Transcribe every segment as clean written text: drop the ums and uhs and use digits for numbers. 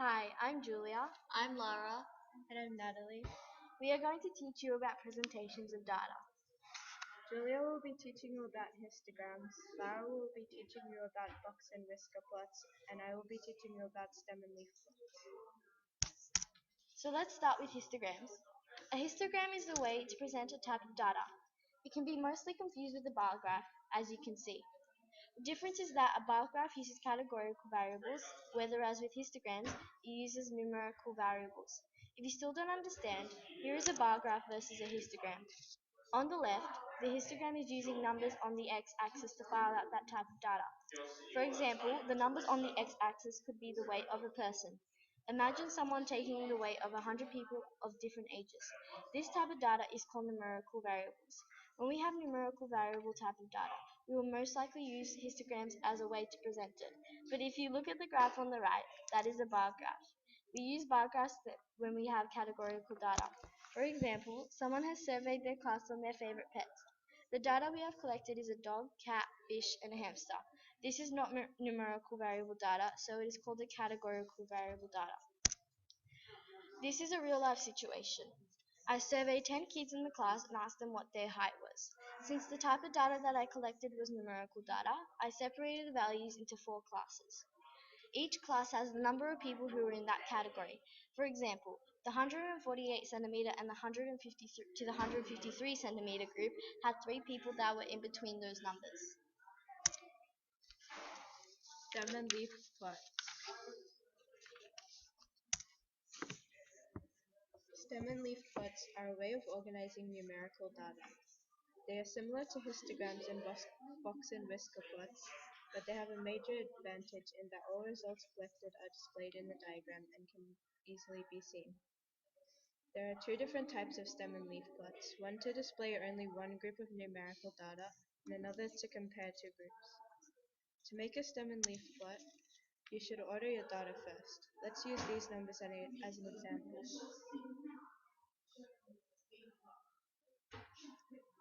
Hi, I'm Julia. I'm Lara. And I'm Natalie. We are going to teach you about presentations of data. Julia will be teaching you about histograms, Lara will be teaching you about box and whisker plots, and I will be teaching you about stem and leaf plots. So let's start with histograms. A histogram is the way to present a type of data. It can be mostly confused with a bar graph, as you can see. The difference is that a bar graph uses categorical variables, whereas with histograms, it uses numerical variables. If you still don't understand, here is a bar graph versus a histogram. On the left, the histogram is using numbers on the x-axis to file out that type of data. For example, the numbers on the x-axis could be the weight of a person. Imagine someone taking the weight of 100 people of different ages. This type of data is called numerical variables. When we have numerical variable type of data, we will most likely use histograms as a way to present it. But if you look at the graph on the right, that is a bar graph. We use bar graphs when we have categorical data. For example, someone has surveyed their class on their favorite pets. The data we have collected is a dog, cat, fish, and a hamster. This is not numerical variable data, so it is called a categorical variable data. This is a real-life situation. I surveyed 10 kids in the class and asked them what their height was. Since the type of data that I collected was numerical data, I separated the values into 4 classes. Each class has the number of people who are in that category. For example, the 148 centimeter and the 150 to the 153 centimeter group had 3 people that were in between those numbers. Stem and leaf plots. Stem and leaf plots are a way of organizing numerical data. They are similar to histograms and box and whisker plots, but they have a major advantage in that all results collected are displayed in the diagram and can easily be seen. There are 2 different types of stem and leaf plots, one to display only one group of numerical data and another to compare 2 groups. To make a stem and leaf plot, you should order your data first. Let's use these numbers as an example.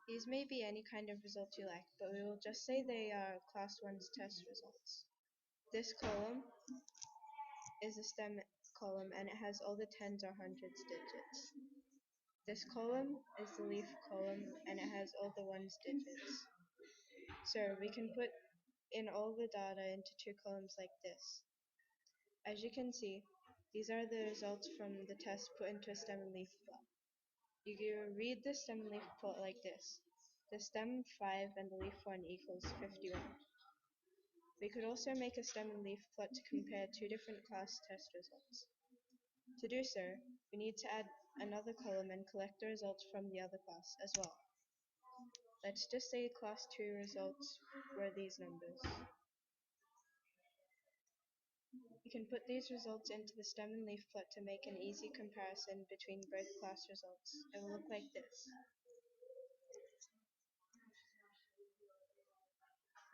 These may be any kind of result you like, but we will just say they are class 1's test results. This column is a stem column and it has all the tens or hundreds digits. This column is the leaf column and it has all the ones digits. So we can put in all the data into 2 columns like this. As you can see, these are the results from the test put into a stem and leaf plot. You can read the stem and leaf plot like this. The stem 5 and the leaf 1 equals 51. We could also make a stem and leaf plot to compare 2 different class test results. To do so, we need to add another column and collect the results from the other class as well. Let's just say class 2 results were these numbers. You can put these results into the stem and leaf plot to make an easy comparison between both class results. It will look like this.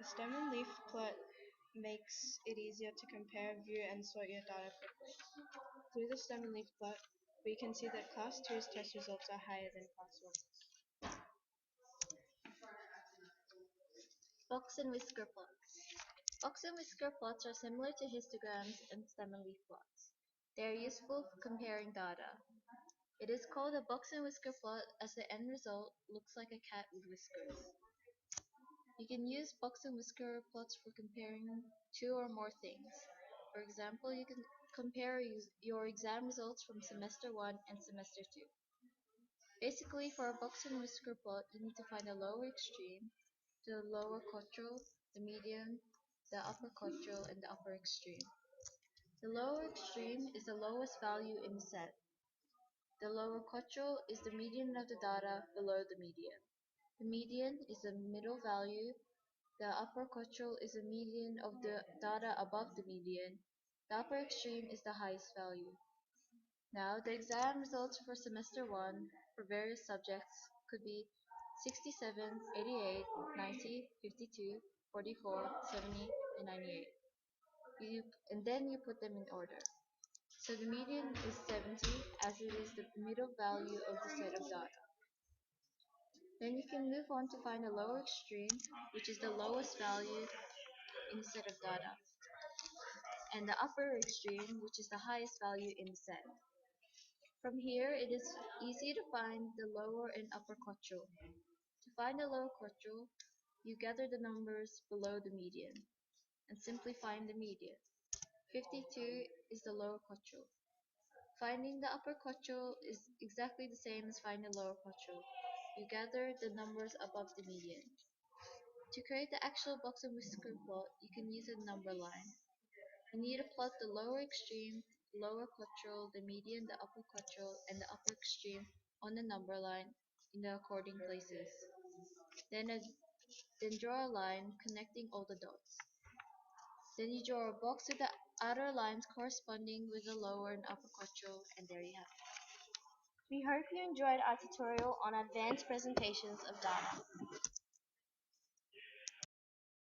A stem and leaf plot makes it easier to compare, view, and sort your data quickly. Through the stem and leaf plot, we can see that class 2's test results are higher than class 1's. Box and whisker plots. Box and whisker plots are similar to histograms and stem and leaf plots. They are useful for comparing data. It is called a box and whisker plot as the end result looks like a cat with whiskers. You can use box and whisker plots for comparing 2 or more things. For example, you can compare your exam results from semester 1 and semester 2. Basically, for a box and whisker plot, you need to find the lower extreme, the lower quadrille, the median, the upper quadrille, and the upper extreme. The lower extreme is the lowest value in the set. The lower quadrille is the median of the data below the median. The median is the middle value. The upper quadrille is the median of the data above the median. The upper extreme is the highest value. Now, the exam results for semester 1 for various subjects could be 67, 88, 90, 52, 44, 70, and 98. And then you put them in order. So the median is 70 as it is the middle value of the set of data. Then you can move on to find the lower extreme, which is the lowest value in the set of data. and the upper extreme, which is the highest value in the set. From here, it is easy to find the lower and upper quadrant. To find the lower quadrant, you gather the numbers below the median, and simply find the median. 52 is the lower quadrant. Finding the upper quadrant is exactly the same as finding the lower quadrant. You gather the numbers above the median. To create the actual box and whisker plot, you can use a number line. You need to plot the lower extreme, lower quadrant, the median, the upper quadrant, and the upper extreme on the number line in the according places. Then draw a line connecting all the dots. Then you draw a box with the outer lines corresponding with the lower and upper quadrant, and there you have it. We hope you enjoyed our tutorial on advanced presentations of data.